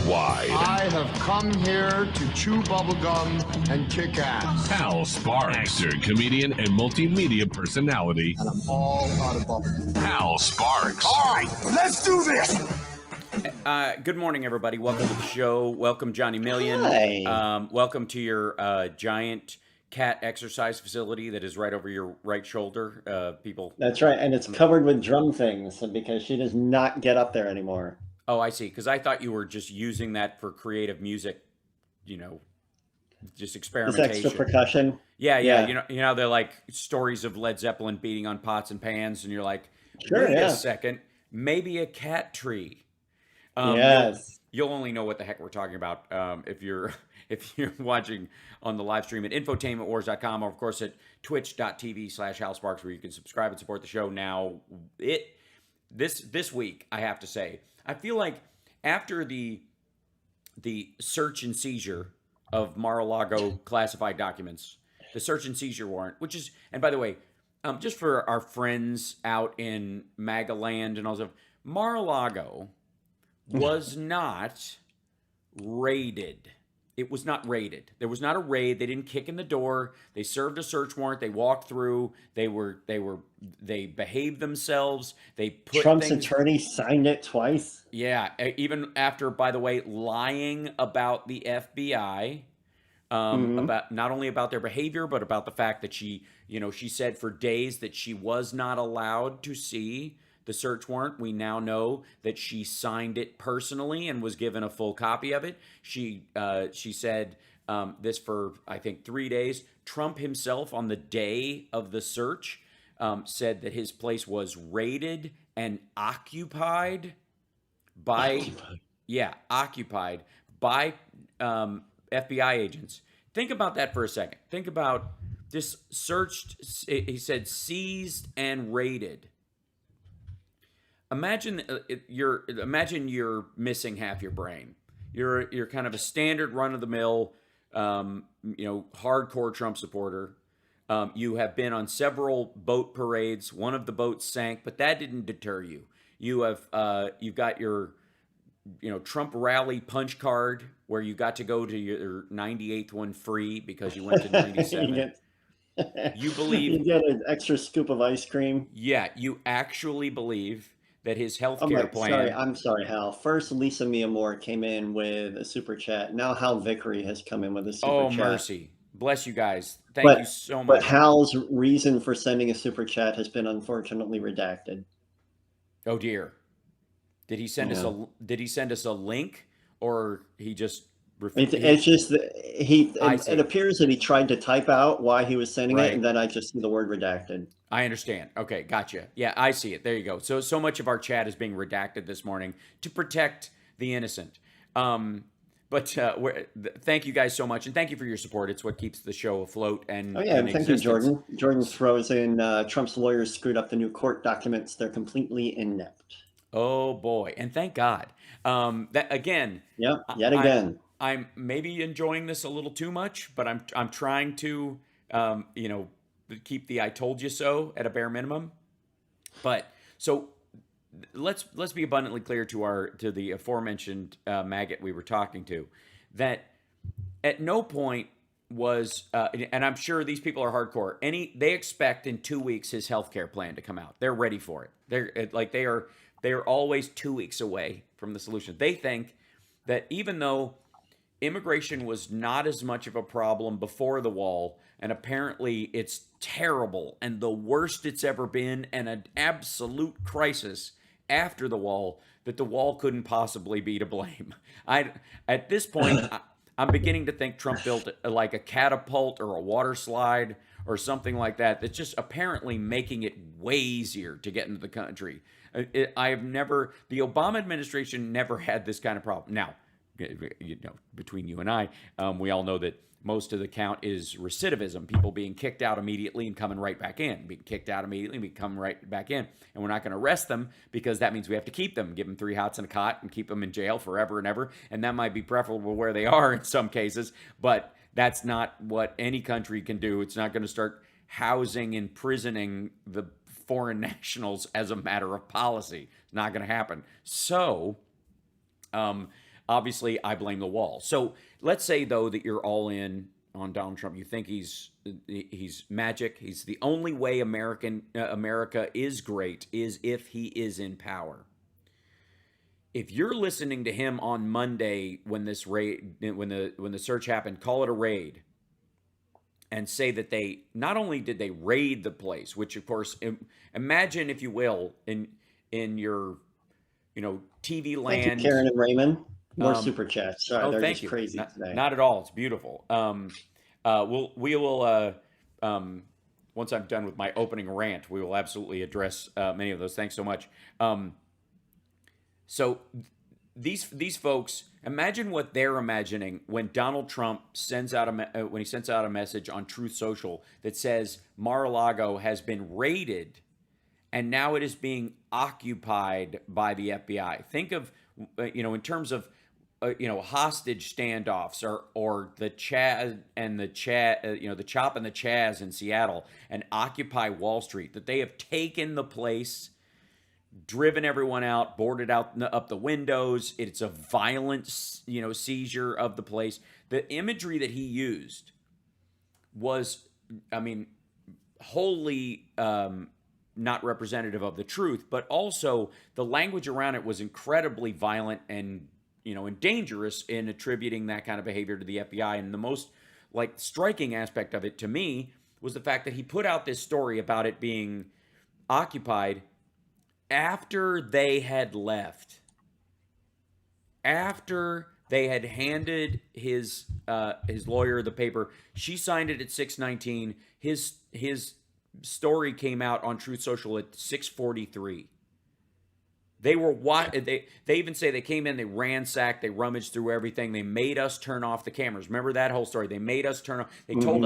worldwide. I have come here to chew bubblegum and kick ass. Hal Sparks, actor, comedian, and multimedia personality. And I'm all out of bubblegum. Hal Sparks. All right, let's do this. Good morning, everybody. Welcome to the show. Welcome, Johnny Million. Hi. Welcome to your giant cat exercise facility that is right over your right shoulder. People. That's right, and it's covered with drum things because she does not get up there anymore. Oh, I see. Because I thought you were just using that for creative music, just experimentation. This extra percussion. Yeah. You know, they're like stories of Led Zeppelin beating on pots and pans, and you're like, Sure, wait yeah. a second, maybe a cat tree. Yes. You'll only know what the heck we're talking about if you're watching on the live stream at infotainmentwars.com, or of course at twitch.tv/HalSparks, where you can subscribe and support the show. Now, this week, I have to say, I feel like after the search and seizure of Mar-a-Lago classified documents, the search and seizure warrant, which is, and by the way, just for our friends out in MAGA land and all stuff, Mar-a-Lago was not raided. It was not raided. There was not a raid. They didn't kick in the door. They served a search warrant. They walked through. They behaved themselves. They put Trump's attorney signed it twice. Yeah, even after, by the way, lying about the FBI, about not only about their behavior, but about the fact that she said for days that she was not allowed to see the search warrant. We now know that she signed it personally and was given a full copy of it. She said this for, I think, 3 days. Trump himself, on the day of the search, said that his place was raided and occupied by FBI agents. Think about that for a second. Think about this searched, he said seized and raided. Imagine you're missing half your brain. You're kind of a standard run-of-the-mill, hardcore Trump supporter. You have been on several boat parades. One of the boats sank, but that didn't deter you. You've got your Trump rally punch card where you got to go to your 98th one free because you went to 97. You believe you get an extra scoop of ice cream. Yeah, you actually believe that his healthcare plan. I'm sorry, Hal. First, Lisa Mia Moore came in with a super chat. Now Hal Vickery has come in with a super chat. Oh, mercy. Bless you guys. Thank you so much. But Hal's reason for sending a super chat has been unfortunately redacted. Oh dear. Did he send us a link, or he just It's just that it appears that he tried to type out why he was sending it, and then I just see the word redacted. I understand. Okay, gotcha. Yeah, I see it. There you go. So much of our chat is being redacted this morning to protect the innocent. But thank you guys so much, and thank you for your support. It's what keeps the show afloat. And thank you, Jordan. Jordan throws in Trump's lawyers screwed up the new court documents. They're completely inept. Oh boy, and thank God. That again. Yep. Yet again. I'm maybe enjoying this a little too much, but I'm trying to keep the "I told you so" at a bare minimum. But so let's be abundantly clear to the aforementioned maggot we were talking to, that at no point was and I'm sure these people are hardcore. They expect in 2 weeks his healthcare plan to come out. They're ready for it. They are always 2 weeks away from the solution. They think that even though immigration was not as much of a problem before the wall, and apparently it's terrible and the worst it's ever been and an absolute crisis after the wall, that the wall couldn't possibly be to blame. At this point, I'm beginning to think Trump built like a catapult or a water slide or something like that that's just apparently making it way easier to get into the country. The Obama administration never had this kind of problem. Now, between you and I, we all know that most of the count is recidivism, people being kicked out immediately and coming right back in, being kicked out immediately and coming right back in. And we're not going to arrest them because that means we have to keep them, give them 3 hots and a cot and keep them in jail forever and ever. And that might be preferable where they are in some cases, but that's not what any country can do. It's not going to start housing, imprisoning the foreign nationals as a matter of policy. It's not going to happen. So, obviously, I blame the wall. So let's say, though, that you're all in on Donald Trump. You think he's magic. He's the only way America is great is if he is in power. If you're listening to him on Monday when this raid, when the search happened, call it a raid, and say that they not only did they raid the place, which of course, imagine if you will, in your TV land. Thank you, Karen and Raymond. More super chats. Sorry, they're thank just you. crazy today. Not at all. It's beautiful. We will. Once I'm done with my opening rant, we will absolutely address many of those. Thanks so much. So these folks, imagine what they're imagining when Donald Trump sends out a message on Truth Social that says Mar-a-Lago has been raided and now it is being occupied by the FBI. Think of in terms of hostage standoffs or the Chaz and the the Chop and the Chaz in Seattle and Occupy Wall Street, that they have taken the place, driven everyone out, boarded up the windows. It's a violent, seizure of the place. The imagery that he used was, wholly not representative of the truth, but also the language around it was incredibly violent and dangerous in attributing that kind of behavior to the FBI. And the most striking aspect of it to me was the fact that he put out this story about it being occupied after they had left, after they had handed his lawyer the paper. She signed it at 6:19. His story came out on Truth Social at 6:43. They were they even say they came in, they ransacked, they rummaged through everything. They made us turn off the cameras. Remember that whole story? They made us turn off. They told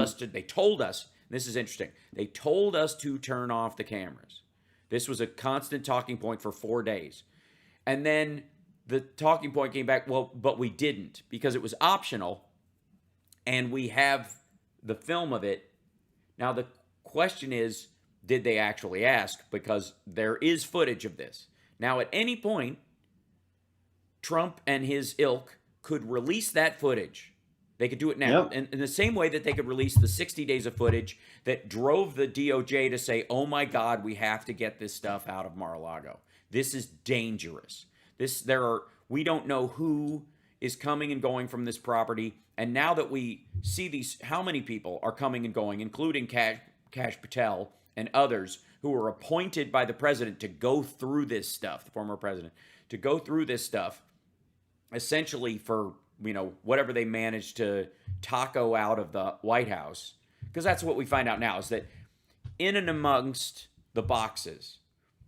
us. This is interesting. They told us to turn off the cameras. This was a constant talking point for 4 days. And then the talking point came back, well, but we didn't because it was optional and we have the film of it. Now, the question is, did they actually ask? Because there is footage of this. Now, at any point, Trump and his ilk could release that footage. They could do it now. Yep. In the same way that they could release the 60 days of footage that drove the DOJ to say, oh my God, we have to get this stuff out of Mar-a-Lago. This is dangerous. We don't know who is coming and going from this property. And now that we see how many people are coming and going, including Kash Patel and others who were appointed by the president to go through this stuff, the former president, to go through this stuff, essentially for whatever they managed to taco out of the White House. Because that's what we find out now, is that in and amongst the boxes,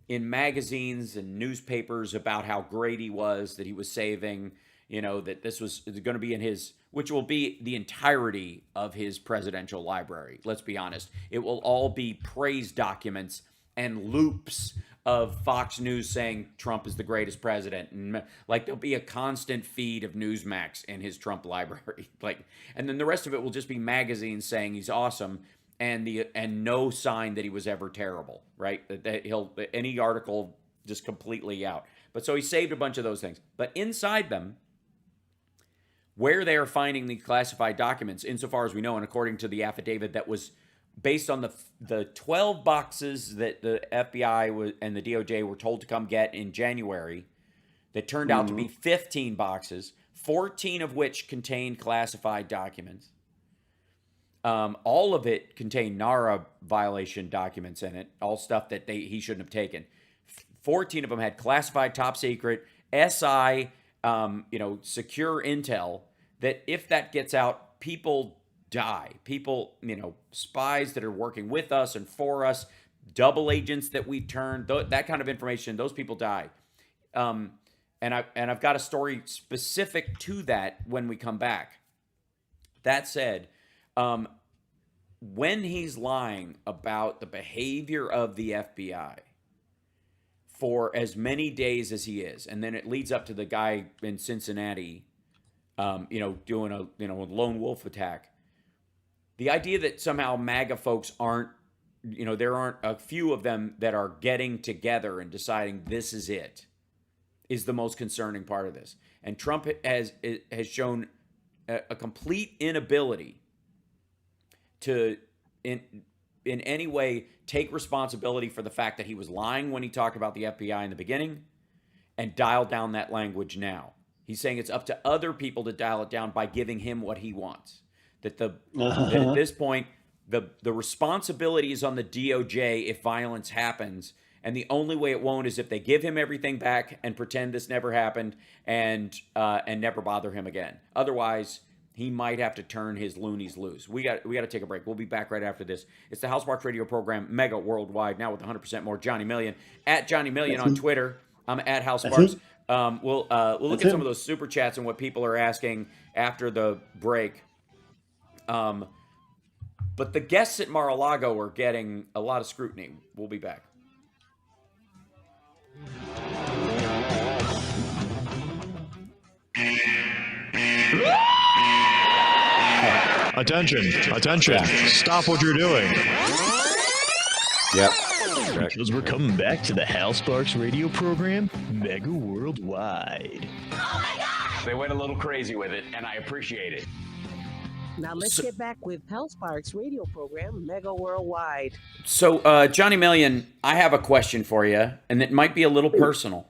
in magazines and newspapers about how great he was, that he was saving, that this was going to be in his, which will be the entirety of his presidential library. Let's be honest. It will all be praise documents and loops of Fox News saying Trump is the greatest president. And there'll be a constant feed of Newsmax in his Trump library. And then the rest of it will just be magazines saying he's awesome and no sign that he was ever terrible, right? That he'll any article just completely out. But so he saved a bunch of those things. But inside them, where they are finding the classified documents, insofar as we know, and according to the affidavit that was based on the 12 boxes that the FBI and the DOJ were told to come get in January, that turned out to be 15 boxes, 14 of which contained classified documents. All of it contained NARA violation documents in it, all stuff that he shouldn't have taken. 14 of them had classified top secret, SI, secure intel, that if that gets out, people die. People, spies that are working with us and for us, double agents that we turned, that kind of information, those people die. And I've got a story specific to that when we come back. That said, when he's lying about the behavior of the FBI for as many days as he is, and then it leads up to the guy in Cincinnati, doing a lone wolf attack. The idea that somehow MAGA folks aren't, there aren't a few of them that are getting together and deciding this is it, is the most concerning part of this. And Trump has shown a complete inability to, in any way, take responsibility for the fact that he was lying when he talked about the FBI in the beginning and dial down that language now. He's saying it's up to other people to dial it down by giving him what he wants. That at this point, the responsibility is on the DOJ if violence happens, and the only way it won't is if they give him everything back and pretend this never happened and never bother him again. Otherwise, he might have to turn his loonies loose. We got to take a break. We'll be back right after this. It's the Hal Sparks Radio program, mega worldwide, now with 100% more Johnny Million. At Johnny Million on Twitter. I'm at Hal Sparks. We'll look at some of those super chats and what people are asking after the break. But the guests at Mar-a-Lago are getting a lot of scrutiny. We'll be back. Attention. Stop what you're doing. Yep. Because we're coming back to the Hal Sparks radio program, mega worldwide. Oh my God! They went a little crazy with it, and I appreciate it. Now let's get back with Hal Sparks radio program, mega worldwide. So, Johnny Million, I have a question for you, and it might be a little personal.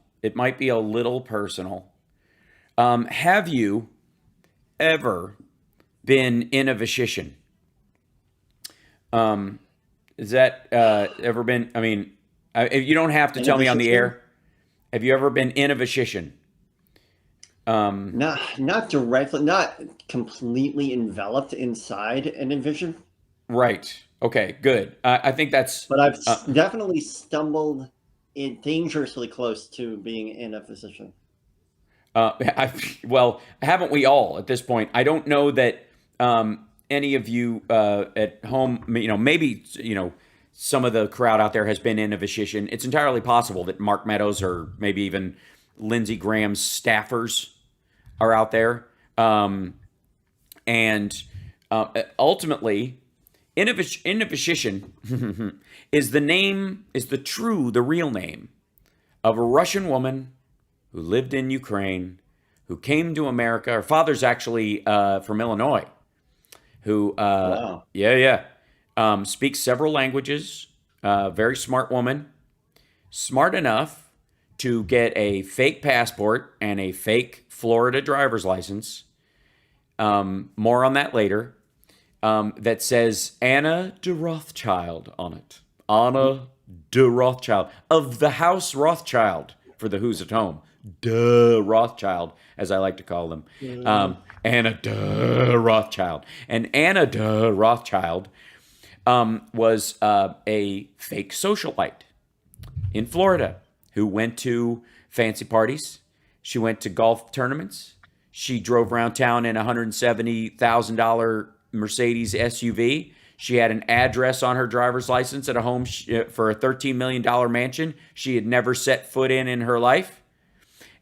Have you ever been in a vashishon? Is that ever been? I mean, you don't have to tell me on the air. Have you ever been in a vashishon? Not directly, not completely enveloped inside an envision. Right. Okay. Good. I think that's. But I've definitely stumbled in dangerously close to being in a position. Well, haven't we all at this point? I don't know that any of you at home, maybe, some of the crowd out there has been in a vashishon. It's entirely possible that Mark Meadows or maybe even Lindsey Graham's staffers are out there. And ultimately, in a vashishon is the real name of a Russian woman who lived in Ukraine, who came to America. Her father's actually from Illinois, who, wow. Speaks several languages, very smart woman, smart enough to get a fake passport and a fake Florida driver's license. More on that later. That says Anna de Rothschild on it. Anna de Rothschild of the House Rothschild for the Who's at Home. De Rothschild, as I like to call them. Anna de Rothschild. And Anna de Rothschild was a fake socialite in Florida who went to fancy parties. She went to golf tournaments. She drove around town in a $170,000 Mercedes SUV. She had an address on her driver's license at a home for a $13 million mansion she had never set foot in her life.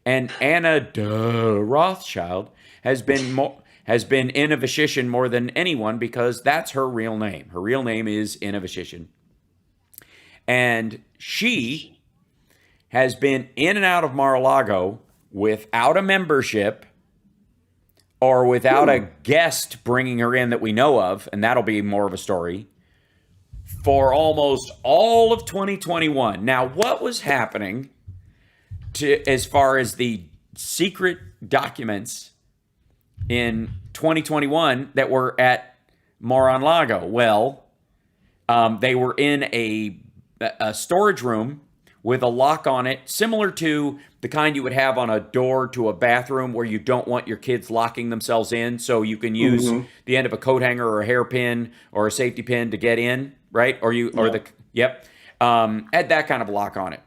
And Anna de Rothschild has been in a vashishon more than anyone because that's her real name. Her real name is in a vashishon. And she has been in and out of Mar-a-Lago without a membership or without a guest bringing her in that we know of, and that'll be more of a story, for almost all of 2021. Now, what was happening as far as the secret documents in 2021 that were at Mar-a-Lago? Well, they were in a storage room with a lock on it, similar to the kind you would have on a door to a bathroom where you don't want your kids locking themselves in, so you can use the end of a coat hanger or a hairpin or a safety pin to get in, right? Had that kind of lock on it.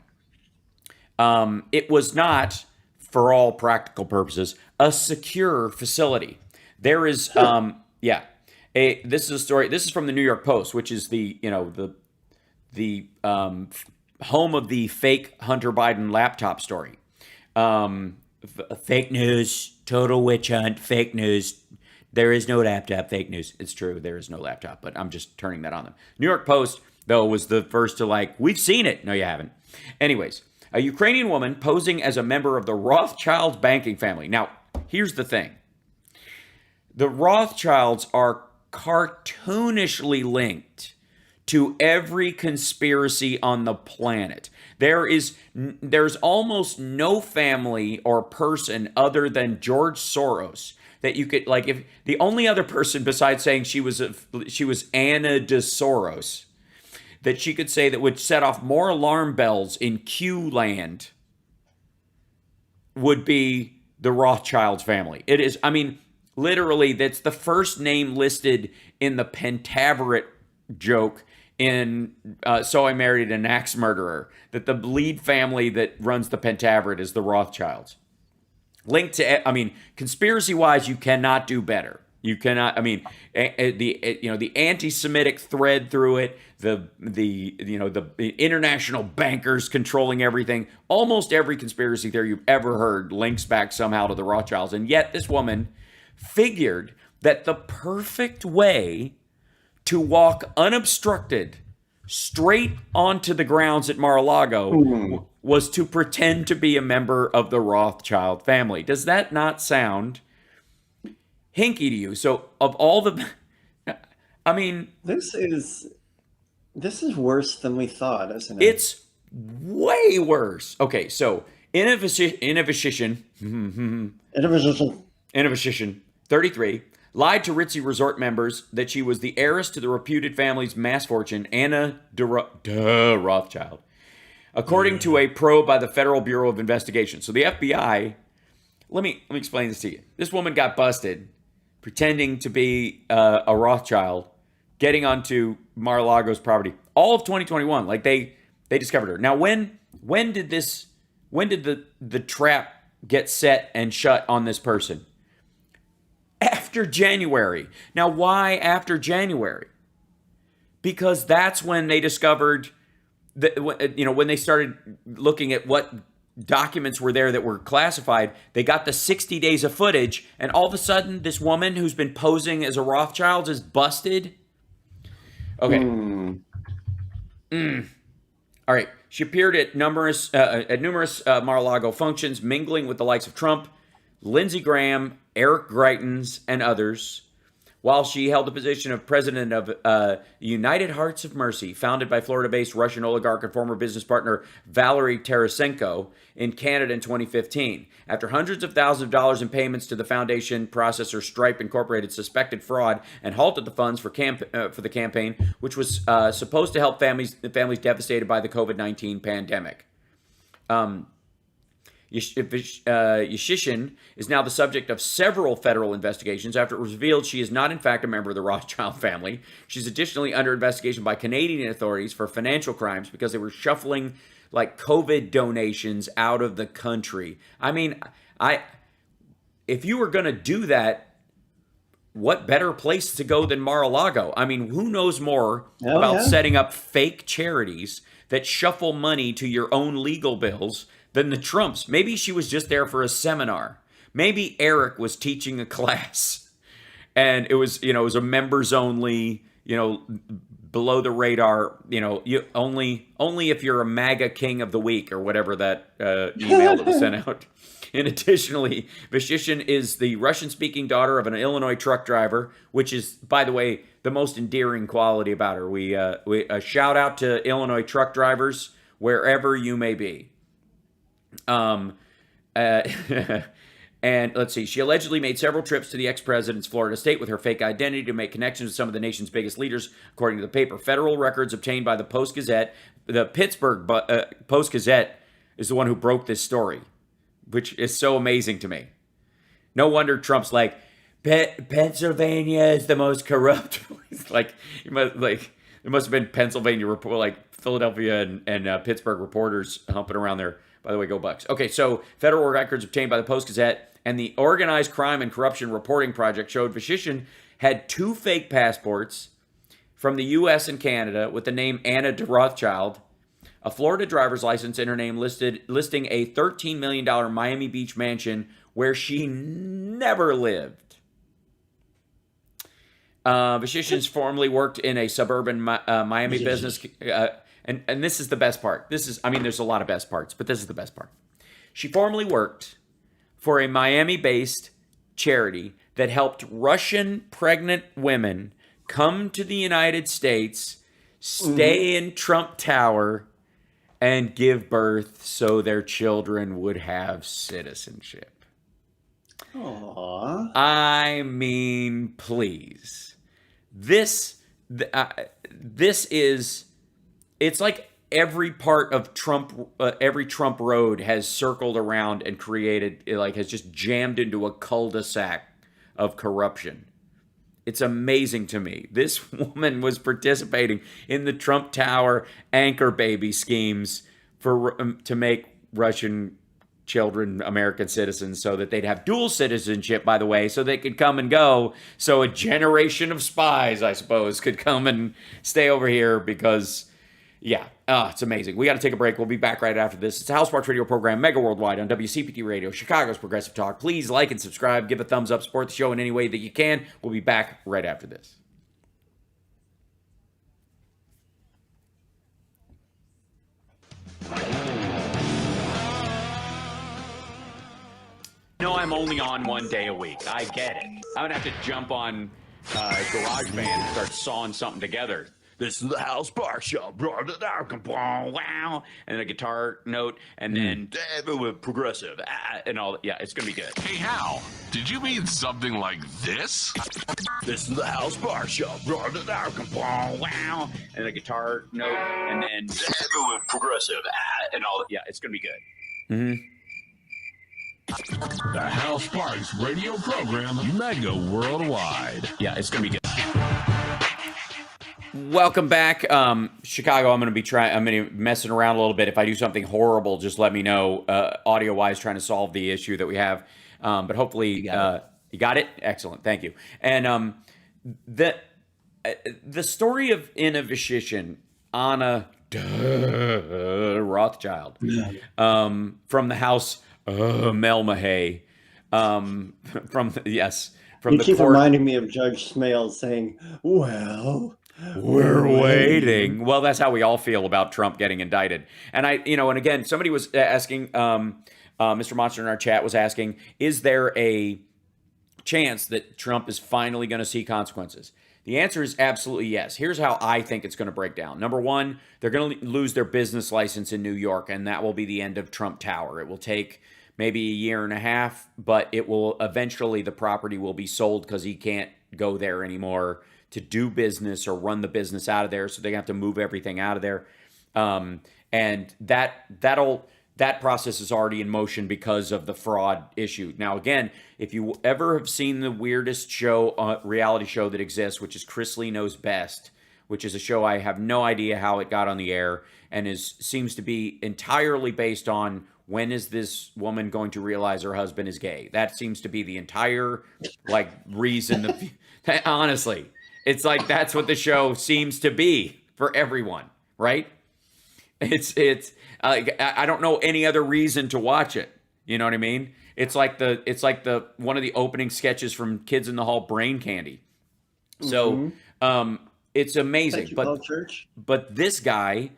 It was not, for all practical purposes, a secure facility. There is, this is a story. This is from the New York Post, which is the home of the fake Hunter Biden laptop story. Fake news, total witch hunt, fake news. There is no laptop, fake news. It's true, there is no laptop, but I'm just turning that on them. New York Post, though, was the first to we've seen it. No, you haven't. Anyways, A Ukrainian woman posing as a member of the Rothschild banking family. Now, here's the thing. The Rothschilds are cartoonishly linked to every conspiracy on the planet. There's almost no family or person other than George Soros that you could, like, if the only other person besides saying she was Anna de Soros that she could say that would set off more alarm bells in Q land would be the Rothschilds family. It is, I mean, literally, that's the first name listed in the Pentaveret joke in So I Married an Axe Murderer, that the lead family that runs the Pentaveret is the Rothschilds. Linked to, I mean, conspiracy-wise, you cannot do better. You cannot, I mean, the anti-Semitic thread through it, the international bankers controlling everything. Almost every conspiracy theory you've ever heard links back somehow to the Rothschilds. And yet this woman figured that the perfect way to walk unobstructed straight onto the grounds at Mar-a-Lago was to pretend to be a member of the Rothschild family. Does that not sound hinky to you? So of all the, I mean, this is worse than we thought, isn't it? It's way worse. Okay, so Innovation 33 lied to ritzy resort members that she was the heiress to the reputed family's mass fortune, Anna de Rothschild, according to a probe by the Federal Bureau of Investigation. So the FBI, let me explain this to you. This woman got busted pretending to be a Rothschild, getting onto Mar-a-Lago's property. All of 2021, like they discovered her. Now, when did the trap get set and shut on this person? After January. Now, why after January? Because that's when they discovered that, when they started looking at what documents were there that were classified, they got the 60 days of footage, and all of a sudden, this woman who's been posing as a Rothschild is busted. Okay. All right. She appeared at numerous Mar-a-Lago functions, mingling with the likes of Trump, Lindsey Graham, Eric Greitens, and others, while she held the position of president of United Hearts of Mercy, founded by Florida-based Russian oligarch and former business partner Valery Tarasenko in Canada in 2015. After hundreds of thousands of dollars in payments to the foundation, processor Stripe Incorporated suspected fraud and halted the funds for the campaign, which was supposed to help families devastated by the COVID-19 pandemic. Yashishin is now the subject of several federal investigations after it was revealed she is not in fact a member of the Rothschild family. She's additionally under investigation by Canadian authorities for financial crimes because they were shuffling like COVID donations out of the country. I mean, if you were going to do that, what better place to go than Mar-a-Lago? I mean, who knows more about setting up fake charities that shuffle money to your own legal bills than the Trumps? Maybe she was just there for a seminar. Maybe Eric was teaching a class and it was a members only, below the radar, you only if you're a MAGA king of the week or whatever that email that was sent out. And additionally, Vashishin is the Russian-speaking daughter of an Illinois truck driver, which is, by the way, the most endearing quality about her. We a shout out to Illinois truck drivers wherever you may be. And let's see, she allegedly made several trips to the ex-president's Florida state with her fake identity to make connections with some of the nation's biggest leaders, according to the paper. Federal records obtained by the Post-Gazette, the Pittsburgh Post-Gazette is the one who broke this story, which is so amazing to me. No wonder Trump's like, Pennsylvania is the most corrupt place. It must have been Pennsylvania report, like Philadelphia and Pittsburgh reporters humping around there. By the way, go Bucks. Okay, so federal records obtained by the Post-Gazette and the Organized Crime and Corruption Reporting Project showed Vashishin had 2 fake passports from the U.S. and Canada with the name Anna de Rothschild, a Florida driver's license in her name listing a $13 million Miami Beach mansion where she never lived. Vashishin's formerly worked in a suburban Miami business and this is the best part. There's a lot of best parts, but this is the best part. She formerly worked for a Miami-based charity that helped Russian pregnant women come to the United States, stay in Trump Tower, and give birth so their children would have citizenship. Aww. I mean, please. This is, it's like every part of Trump, every Trump road has circled around and created, like has just jammed into a cul-de-sac of corruption. It's amazing to me. This woman was participating in the Trump Tower anchor baby schemes to make Russian children American citizens so that they'd have dual citizenship, by the way, so they could come and go. So a generation of spies, I suppose, could come and stay over here because, yeah, it's amazing. We got to take a break. We'll be back right after this. It's a House Sparks radio program, mega worldwide on WCPT Radio, Chicago's Progressive Talk. Please like and subscribe, give a thumbs up, support the show in any way that you can. We'll be back right after this. No, I'm only on 1 day a week. I get it. I'm gonna have to jump on GarageBand and start sawing something together. This is the Hal Sparks Show. Wow. And a guitar note, and then with progressive and all. Yeah, it's gonna be good. Hey, Hal, did you mean something like this? This is the Hal Sparks Show. Wow. And a guitar note, and then with progressive and all. Yeah, it's gonna be good. Mm-hmm. The Hal Sparks radio program, mega worldwide. Yeah, it's gonna be good. Welcome back, Chicago. I'm going to be messing around a little bit. If I do something horrible, just let me know. Audio wise, trying to solve the issue that we have, but hopefully you got it. Excellent, thank you. And the story of innovation, Anna de Rothschild, from the house Melmahay, from you keep court. reminding me of Judge Smales saying, "Well, we're waiting." Well, that's how we all feel about Trump getting indicted. And and again, somebody was asking, Mr. Monster in our chat was asking, is there a chance that Trump is finally going to see consequences? The answer is absolutely yes. Here's how I think it's going to break down. Number one, they're going to lose their business license in New York, and that will be the end of Trump Tower. It will take maybe a year and a half, but it will eventually, the property will be sold because he can't go there anymore to do business or run the business out of there. So they have to move everything out of there. And that process is already in motion because of the fraud issue. Now, again, if you ever have seen the weirdest reality show that exists, which is Chris Lee Knows Best, which is a show I have no idea how it got on the air and seems to be entirely based on when is this woman going to realize her husband is gay. That seems to be the entire reason. Honestly, it's like that's what the show seems to be for everyone, right? It's I don't know any other reason to watch it. You know what I mean? It's like the one of the opening sketches from Kids in the Hall, Brain Candy. So it's amazing. But this guy,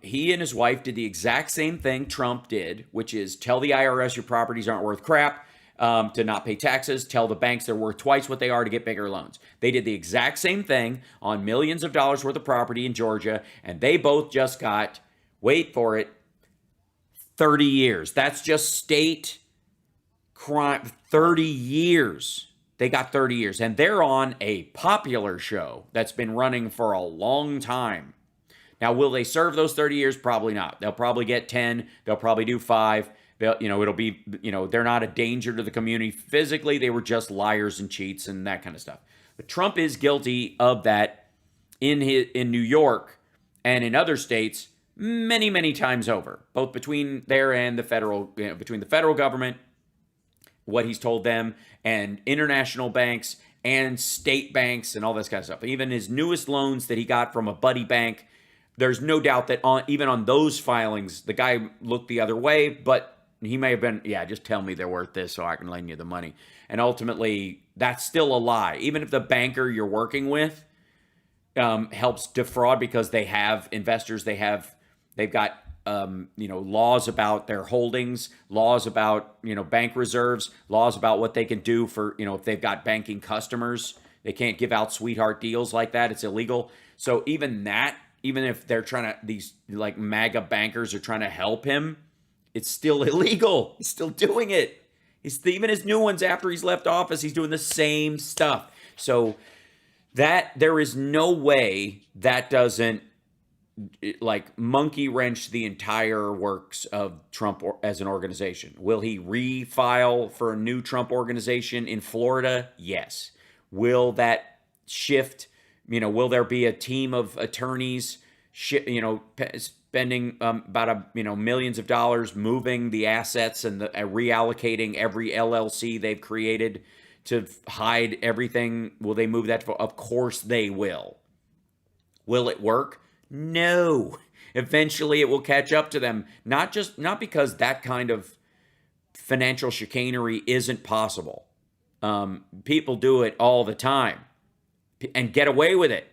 he and his wife did the exact same thing Trump did, which is tell the IRS your properties aren't worth crap, to not pay taxes, tell the banks they're worth twice what they are to get bigger loans. They did the exact same thing on millions of dollars worth of property in Georgia, and they both just got, wait for it, 30 years. That's just state crime. 30 years. They got 30 years. And they're on a popular show that's been running for a long time. Now, will they serve those 30 years? Probably not. They'll probably get 10. They'll probably do 5. It'll be, they're not a danger to the community physically. They were just liars and cheats and that kind of stuff. But Trump is guilty of that in New York and in other states many, many times over, both between there and the federal, between the federal government, what he's told them, and international banks and state banks and all this kind of stuff. Even his newest loans that he got from a buddy bank, there's no doubt that even on those filings, the guy looked the other way, but he may have been, just tell me they're worth this so I can lend you the money. And ultimately, that's still a lie. Even if the banker you're working with helps defraud because they have investors, they've got laws about their holdings, laws about bank reserves, laws about what they can do for if they've got banking customers. They can't give out sweetheart deals like that. It's illegal. So even if they're trying to, these like MAGA bankers are trying to help him, it's still illegal. He's still doing it. Even his new ones after he's left office, he's doing the same stuff. So that there is no way that doesn't like monkey wrench the entire works of Trump as an organization. Will he refile for a new Trump organization in Florida? Yes. Will that shift? Will there be a team of attorneys, spending about millions of dollars moving the assets and reallocating every LLC they've created to hide everything? Will they move that? Of course they will. Will it work? No. Eventually it will catch up to them. Not because that kind of financial chicanery isn't possible. People do it all the time and get away with it.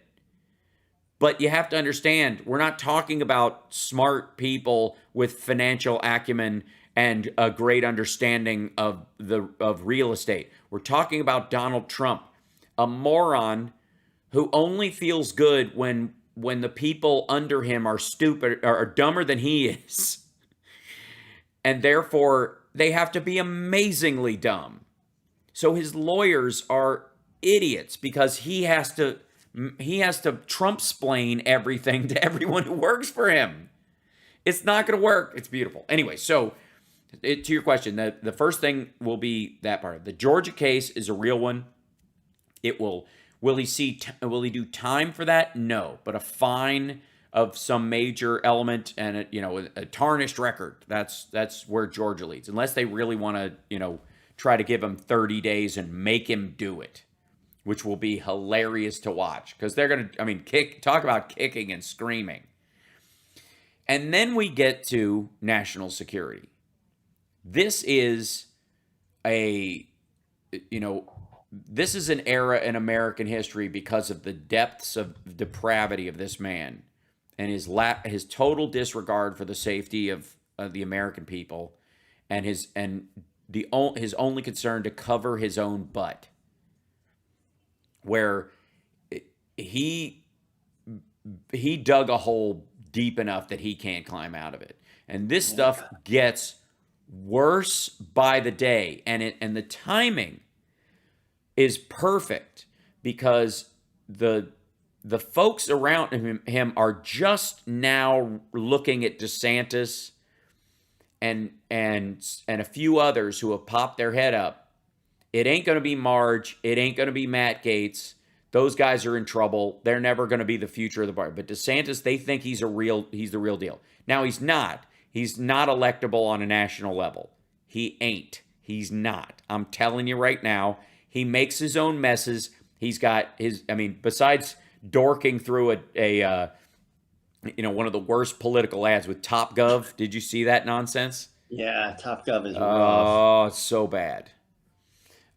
But you have to understand, we're not talking about smart people with financial acumen and a great understanding of real estate. We're talking about Donald Trump, a moron who only feels good when the people under him are stupid or are dumber than he is. And therefore, they have to be amazingly dumb. So his lawyers are idiots because he has to Trump-splain everything to everyone who works for him. It's not going to work. It's beautiful. Anyway, so to your question, the first thing will be that part. The Georgia case is a real one. Will he do time for that? No, but a fine of some major element and a tarnished record. That's where Georgia leads. Unless they really want to try to give him 30 days and make him do it, which will be hilarious to watch because they're going to, talk about kicking and screaming. And then we get to national security. This is this is an era in American history because of the depths of depravity of this man and his total disregard for the safety of the American people and his only concern to cover his own butt, where he dug a hole deep enough that he can't climb out of it. And this stuff gets worse by the day, and the timing is perfect because the folks around him are just now looking at Desantis and a few others who have popped their head up. It ain't going to be Marge. It ain't going to be Matt Gaetz. Those guys are in trouble. They're never going to be the future of the party. But DeSantis, they think he's the real deal. Now he's not. He's not electable on a national level. He ain't. He's not. I'm telling you right now. He makes his own messes. He's got besides dorking through one of the worst political ads with Top Gov. Did you see that nonsense? Yeah, Top Gov is rough. Oh, so bad.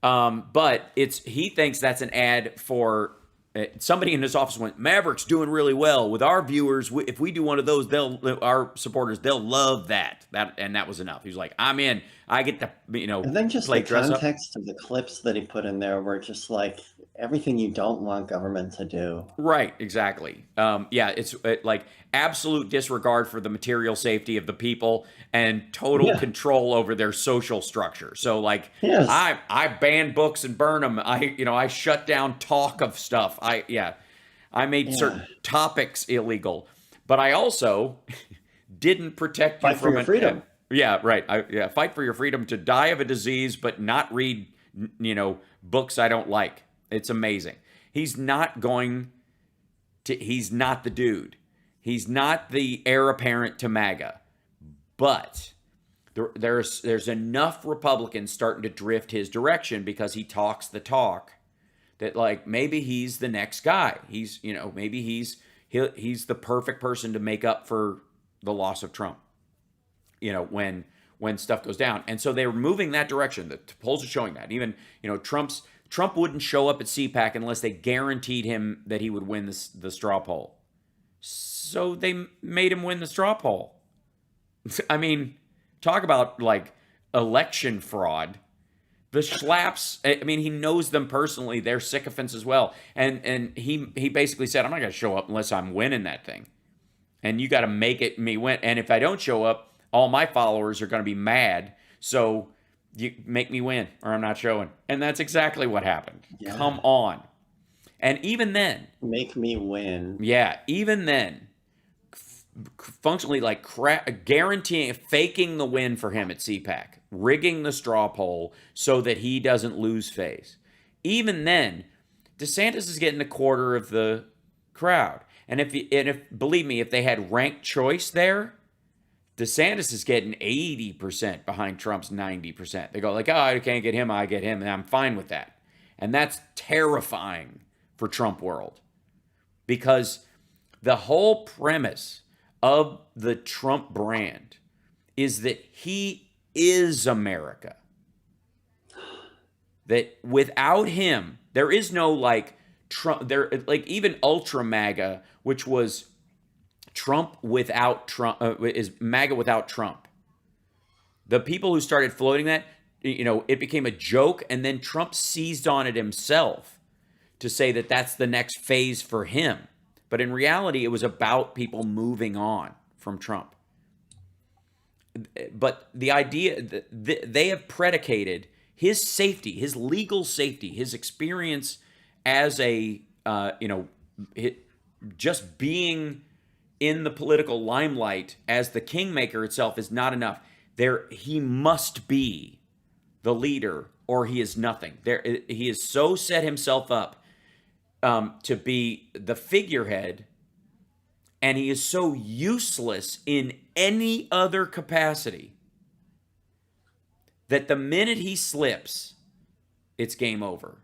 But he thinks that's an ad for somebody in his office went, Maverick's doing really well with our viewers. If we do one of those, our supporters, they'll love that. And that was enough. He was like, I'm in. I get to, And then just the context of the clips that he put in there were just like everything you don't want government to do. Right, exactly. It's like absolute disregard for the material safety of the people and total control over their social structure. So like, I ban books and burn them. I shut down talk of stuff. I made certain topics illegal, but I also didn't protect you from your freedom. Yeah, right. Fight for your freedom to die of a disease, but not read, books I don't like. It's amazing. He's not the dude. He's not the heir apparent to MAGA. But there's enough Republicans starting to drift his direction because he talks the talk that like maybe he's the next guy. Maybe he's the perfect person to make up for the loss of Trump. When stuff goes down. And so they were moving that direction. The polls are showing that. Even, Trump's Trump wouldn't show up at CPAC unless they guaranteed him that he would win the straw poll. So they made him win the straw poll. I mean, talk about like election fraud. The schlaps, I mean, he knows them personally. They're sycophants as well. And he basically said, I'm not going to show up unless I'm winning that thing. And you got to make it me win. And if I don't show up, all my followers are going to be mad. So you make me win or I'm not showing. And that's exactly what happened. Yeah. Come on. And even then. Make me win. Yeah, even then. Functionally like guaranteeing, faking the win for him at CPAC. Rigging the straw poll so that he doesn't lose face. Even then, DeSantis is getting a quarter of the crowd. And if believe me, if they had ranked choice there, DeSantis is getting 80% behind Trump's 90%. They go like, oh, I can't get him, I get him, and I'm fine with that. And that's terrifying for Trump world. Because the whole premise of the Trump brand is that he is America. That without him, there is no like Trump, there like even Ultra MAGA, which was Trump without Trump, is MAGA without Trump. The people who started floating that, you know, it became a joke, and then Trump seized on it himself to say that that's the next phase for him. But in reality, it was about people moving on from Trump. But the idea that they have predicated his safety, his legal safety, his experience as a, just being in the political limelight as the kingmaker itself is not enough. He must be the leader or he is nothing. He has so set himself up to be the figurehead, and he is so useless in any other capacity that the minute he slips, it's game over.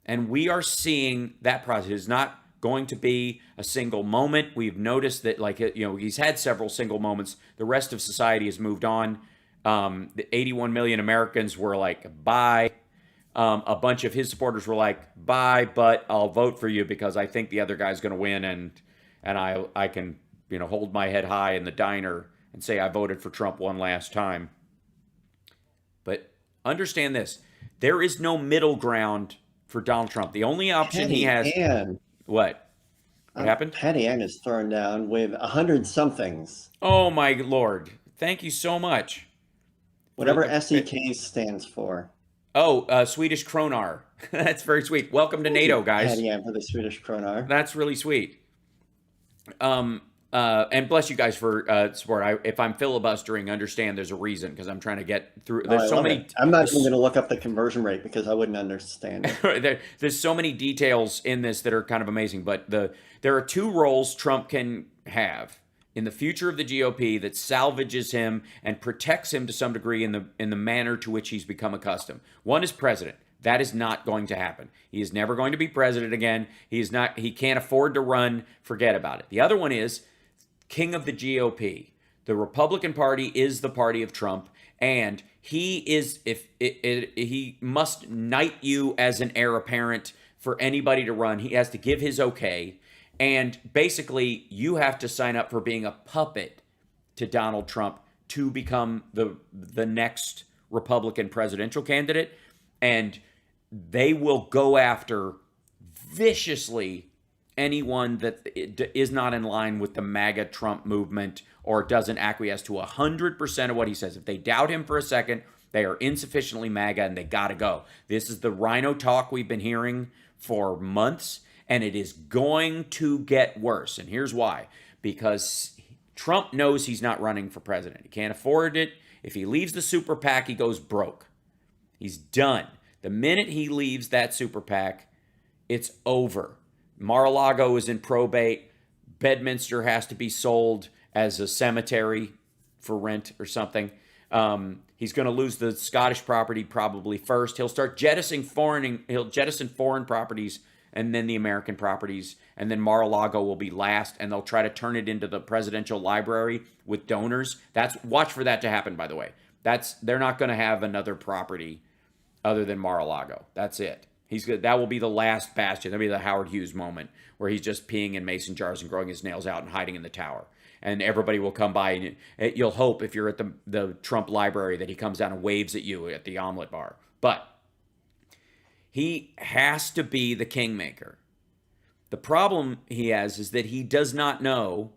And we are seeing that process. It's not going to be a single moment. We've noticed that, like, you know, he's had several single moments. The rest of society has moved on. The 81 million Americans were like, bye. A bunch of his supporters were like, bye, but I'll vote for you because I think the other guy's going to win, and I can, you know, hold my head high in the diner and say I voted for Trump one last time. But understand this. There is no middle ground for Donald Trump. The only option he has... What happened? Patty Ann is thrown down with 100-somethings. Oh, my Lord. Thank you so much. Whatever SEK stands for. Oh, Swedish kronar. That's very sweet. Welcome to NATO, guys. Patty Ann for the Swedish kronar. That's really sweet. And bless you guys for support. If I'm filibustering, understand there's a reason, because I'm trying to get through. There's so many. I'm not even going to look up the conversion rate because I wouldn't understand it. There's so many details in this that are kind of amazing. But there are two roles Trump can have in the future of the GOP that salvages him and protects him to some degree in the manner to which he's become accustomed. One is president. That is not going to happen. He is never going to be president again. He can't afford to run. Forget about it. The other one is king of the GOP. The Republican Party is the party of Trump, and he must knight you as an heir apparent for anybody to run. He has to give his okay. And basically, you have to sign up for being a puppet to Donald Trump to become the next Republican presidential candidate. And they will go after viciously anyone that is not in line with the MAGA Trump movement or doesn't acquiesce to 100% of what he says. If they doubt him for a second, they are insufficiently MAGA and they got to go. This is the rhino talk we've been hearing for months. And it is going to get worse. And here's why. Because Trump knows he's not running for president. He can't afford it. If he leaves the super PAC, he goes broke. He's done. The minute he leaves that super PAC, it's over. Mar-a-Lago is in probate. Bedminster has to be sold as a cemetery for rent or something. He's going to lose the Scottish property probably first. He'll start jettisoning foreign properties, and then the American properties, and then Mar-a-Lago will be last, and they'll try to turn it into the presidential library with donors. Watch for that to happen, by the way. They're not going to have another property other than Mar-a-Lago. That's it. That will be the last bastion. That'll be the Howard Hughes moment where he's just peeing in mason jars and growing his nails out and hiding in the tower. And everybody will come by, and you'll hope if you're at the Trump library that he comes down and waves at you at the omelet bar. But he has to be the kingmaker. The problem he has is that he does not know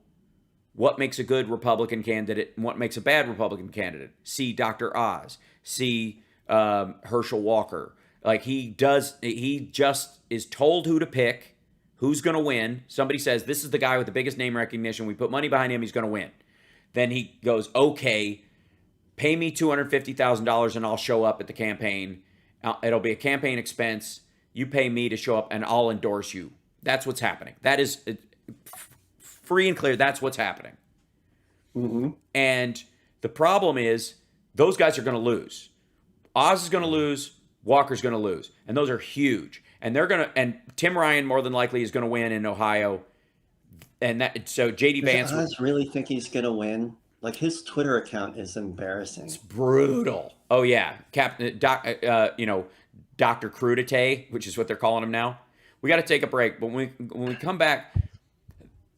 what makes a good Republican candidate and what makes a bad Republican candidate. See Dr. Oz. See Herschel Walker. Like he just is told who to pick, who's going to win. Somebody says, this is the guy with the biggest name recognition. We put money behind him. He's going to win. Then he goes, okay, pay me $250,000 and I'll show up at the campaign. It'll be a campaign expense. You pay me to show up and I'll endorse you. That's what's happening. That is free and clear. That's what's happening. Mm-hmm. And the problem is those guys are going to lose. Oz is going to lose. Walker's going to lose. And those are huge. And and Tim Ryan more than likely is going to win in Ohio. And so JD Vance. Does Oz really think he's going to win? Like his Twitter account is embarrassing. It's brutal. Oh yeah. Dr. Crudite, which is what they're calling him now. We got to take a break. But when we come back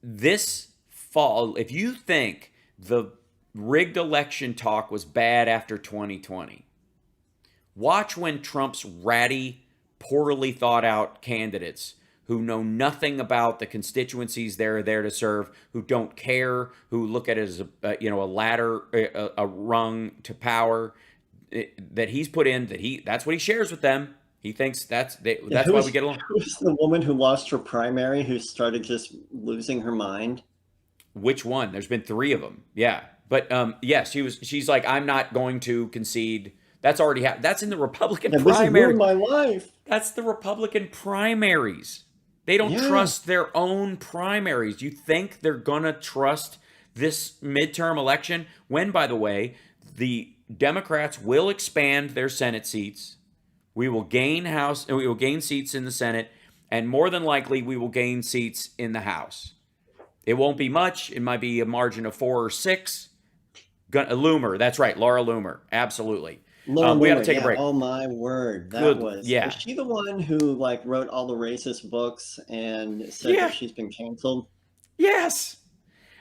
this fall, if you think the rigged election talk was bad after 2020, watch when Trump's ratty, poorly thought out candidates who know nothing about the constituencies they're there to serve, who don't care, who look at it as a ladder, a rung to power that he's put in. That's what he shares with them. He thinks that's why we get along. Who's the woman who lost her primary who started just losing her mind? Which one? There's been 3 of them. Yeah, but yes, she's like, I'm not going to concede. That's already happened. That's in the Republican primary. This is my life. That's the Republican primaries. They don't trust their own primaries. You think they're going to trust this midterm election when, by the way, the Democrats will expand their Senate seats. We will gain seats in the Senate, and more than likely we will gain seats in the House. It won't be much. It might be a margin of 4 or 6. Loomer, that's right, Laura Loomer, absolutely. We got to take a break. Oh my word, was she the one who wrote all the racist books and said that she's been canceled? Yes.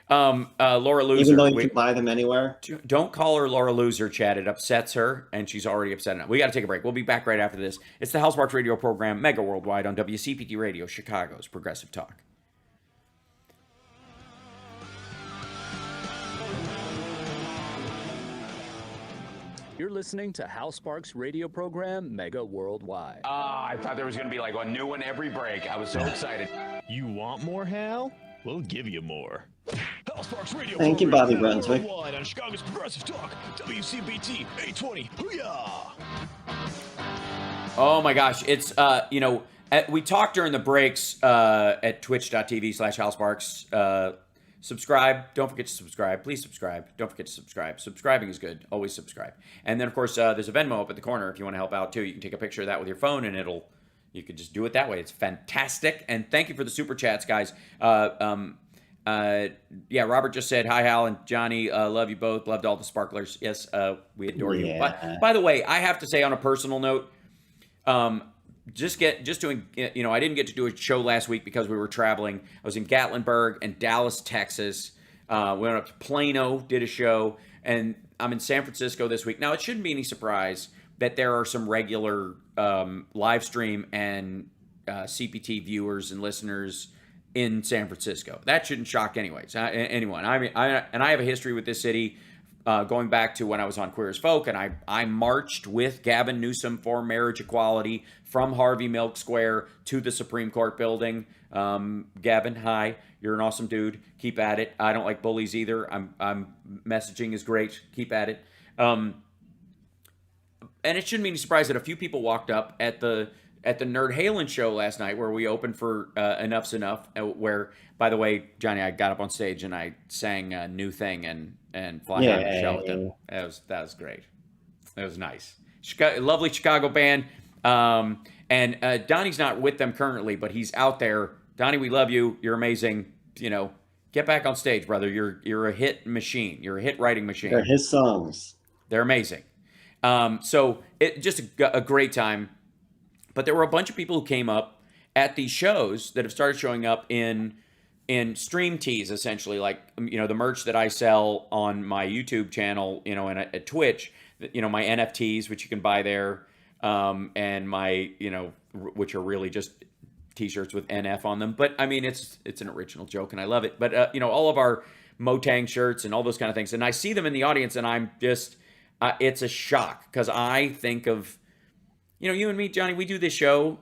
Laura Loser. Even though you can buy them anywhere? Don't call her Laura Loser, Chad. It upsets her, and she's already upset enough. We got to take a break. We'll be back right after this. It's the House Sparks radio program, Mega Worldwide on WCPT Radio, Chicago's Progressive Talk. You're listening to Hal Sparks' radio program, Mega Worldwide. I thought there was going to be a new one every break. I was so excited. You want more, Hal? We'll give you more. Hal Sparks Radio Thank you, Bobby Brunswick. Worldwide on Chicago's Progressive Talk, WCPT 820. Hoo-yah! Oh my gosh, it's we talked during the breaks at twitch.tv/Hal Sparks. Subscribe. Don't forget to subscribe. Please subscribe. Don't forget to subscribe. Subscribing is good. Always subscribe. And then, of course, there's a Venmo up at the corner if you want to help out, too. You can take a picture of that with your phone, and you could just do it that way. It's fantastic. And thank you for the super chats, guys. Robert just said, hi, Hal and Johnny. Love you both. Loved all the sparklers. Yes, we adore you. By the way, I have to say on a personal note, I didn't get to do a show last week because we were traveling. I was in Gatlinburg and Dallas, Texas. We went up to Plano, did a show, and I'm in San Francisco this week. Now, it shouldn't be any surprise that there are some regular live stream and CPT viewers and listeners in San Francisco. That shouldn't shock anyone. I mean, I have a history with this city. Going back to when I was on Queer as Folk, and I marched with Gavin Newsom for marriage equality from Harvey Milk Square to the Supreme Court building. Gavin, hi, you're an awesome dude. Keep at it. I don't like bullies either. I'm messaging is great. Keep at it. And it shouldn't be any surprise that a few people walked up at the Nerd Halen show last night where we opened for Enough's Enough, where, by the way, Johnny, I got up on stage and I sang a New Thing and Fly Out of the Shell with them. That was great. That was nice. Lovely Chicago band. And Donnie's not with them currently, but he's out there. Donnie, we love you. You're amazing. Get back on stage, brother. You're a hit machine. You're a hit writing machine. They're his songs. They're amazing. So it just a great time. But there were a bunch of people who came up at these shows that have started showing up in stream tees, essentially, like, you know, the merch that I sell on my YouTube channel, you know, and at Twitch, you know, my NFTs, which you can buy there, and my, you know, which are really just t-shirts with NF on them. But I mean, it's an original joke and I love it. But, you know, all of our Motang shirts and all those kind of things. And I see them in the audience and I'm just, it's a shock because I think of, you know, you and me, Johnny, we do this show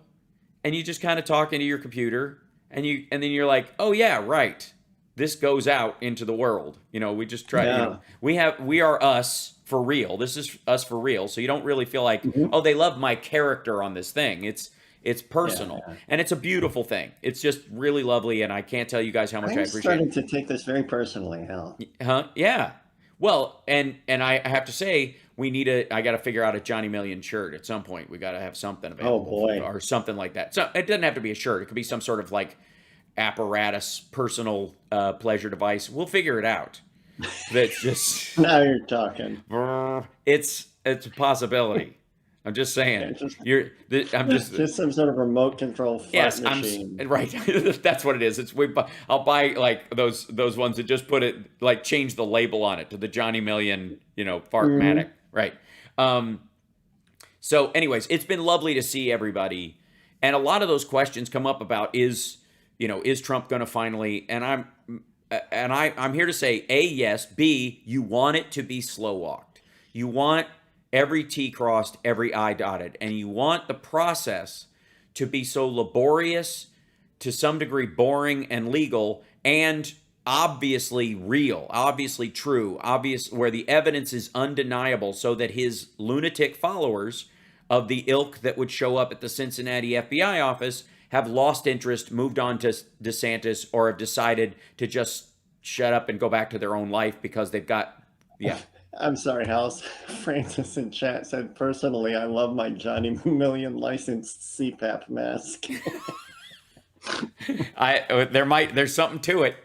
and you just kind of talk into your computer and then you're like, oh yeah, right. This goes out into the world. You know, we just try, you know, we are us for real. This is us for real. So you don't really feel like, oh, they love my character on this thing. It's personal, and it's a beautiful thing. It's just really lovely, and I can't tell you guys how much I appreciate it. I'm starting to take this very personally, Hal. Huh? Yeah. Well, and I have to say, I got to figure out a Johnny Million shirt at some point. We got to have something available. Oh, boy. Or something like that. So it doesn't have to be a shirt. It could be some sort of like apparatus, personal pleasure device. We'll figure it out. That's just... Now you're talking. It's a possibility. I'm just saying. I'm just some sort of remote control fart machine. Right. That's what it is. I'll buy like those ones that just put it, like, change the label on it to the Johnny Million, you know, Fartmatic. Right. So anyways, it's been lovely to see everybody. And a lot of those questions come up about is Trump going to finally, and I'm here to say A, yes, B, you want it to be slow walked. You want every T crossed, every I dotted. And you want the process to be so laborious, to some degree boring and legal, and obviously real, obviously true, where the evidence is undeniable, so that his lunatic followers of the ilk that would show up at the Cincinnati FBI office have lost interest, moved on to DeSantis, or have decided to just shut up and go back to their own life because they've got, I'm sorry, House. Francis in chat said, personally, I love my Johnny Million licensed CPAP mask. There's something to it.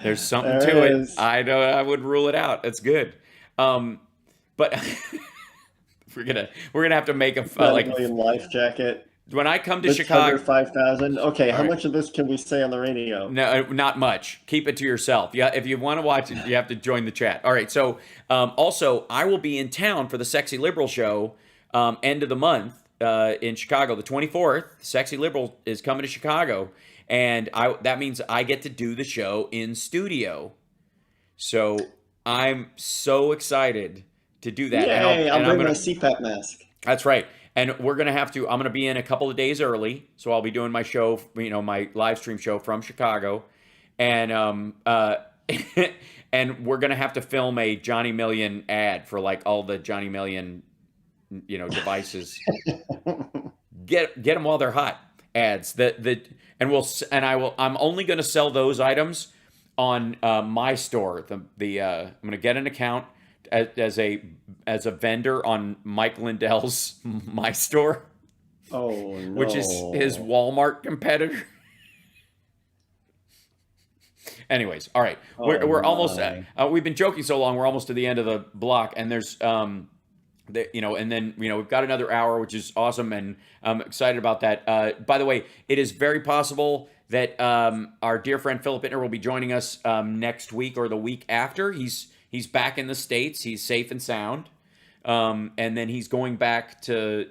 There's something to it. I would rule it out. That's good. But we're gonna have to make a Million life jacket. When I come to Chicago, 5,000. Okay, how much of this can we say on the radio? No, not much. Keep it to yourself. Yeah, if you want to watch it, you have to join the chat. All right. So, also, I will be in town for the Sexy Liberal show, end of the month, in Chicago, the 24th. Sexy Liberal is coming to Chicago, and that means I get to do the show in studio. So I'm so excited to do that. Yay! I'll bring my CPAP mask. That's right. And I'm going to be in a couple of days early. So I'll be doing my show, my live stream show from Chicago. And and we're going to have to film a Johnny Million ad for like all the Johnny Million, devices. Get them while they're hot ads. I'm only going to sell those items on my store. I'm going to get an account as a vendor on Mike Lindell's My Store, which is his Walmart competitor. Anyways, all right, we're almost. We've been joking so long. We're almost to the end of the block, and there's and then we've got another hour, which is awesome, and I'm excited about that. By the way, it is very possible that our dear friend Philip Ittner will be joining us next week or the week after. He's back in the States. He's safe and sound. And then he's going back to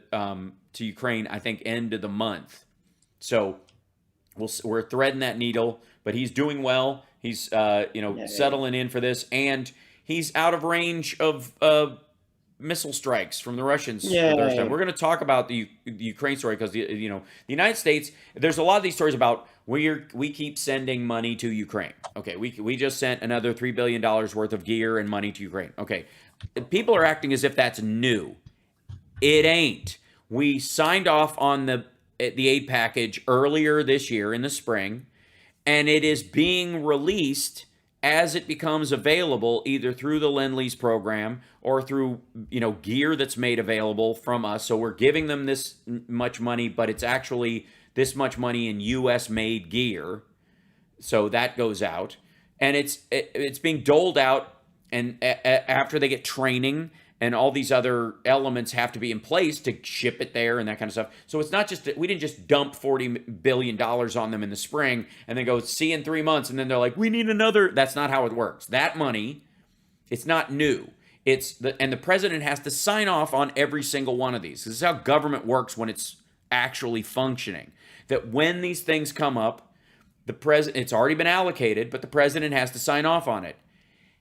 Ukraine, I think, end of the month. So we're threading that needle, but he's doing well. He's, settling in for this. And he's out of range of missile strikes from the Russians. Yeah. We're going to talk about the Ukraine story because, the United States, there's a lot of these stories about we keep sending money to Ukraine. Okay, we just sent another $3 billion worth of gear and money to Ukraine. Okay, people are acting as if that's new. It ain't. We signed off on the aid package earlier this year in the spring, and it is being released as it becomes available, either through the Lend-Lease program or through gear that's made available from us. So we're giving them this much money, but it's actually this much money in U.S.-made gear. So that goes out, and it's being doled out, and after they get training and all these other elements have to be in place to ship it there and that kind of stuff. So it's not just, we didn't just dump $40 billion on them in the spring and then go, see you in 3 months. And then they're like, we need another. That's not how it works. That money, it's not new. And the president has to sign off on every single one of these. This is how government works when it's actually functioning. That when these things come up, it's already been allocated, but the president has to sign off on it.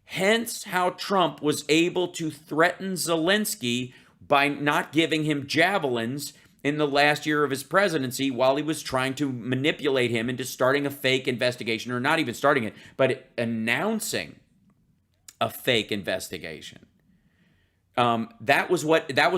Hence how Trump was able to threaten Zelensky by not giving him javelins in the last year of his presidency while he was trying to manipulate him into starting a fake investigation, or not even starting it, but announcing a fake investigation. That was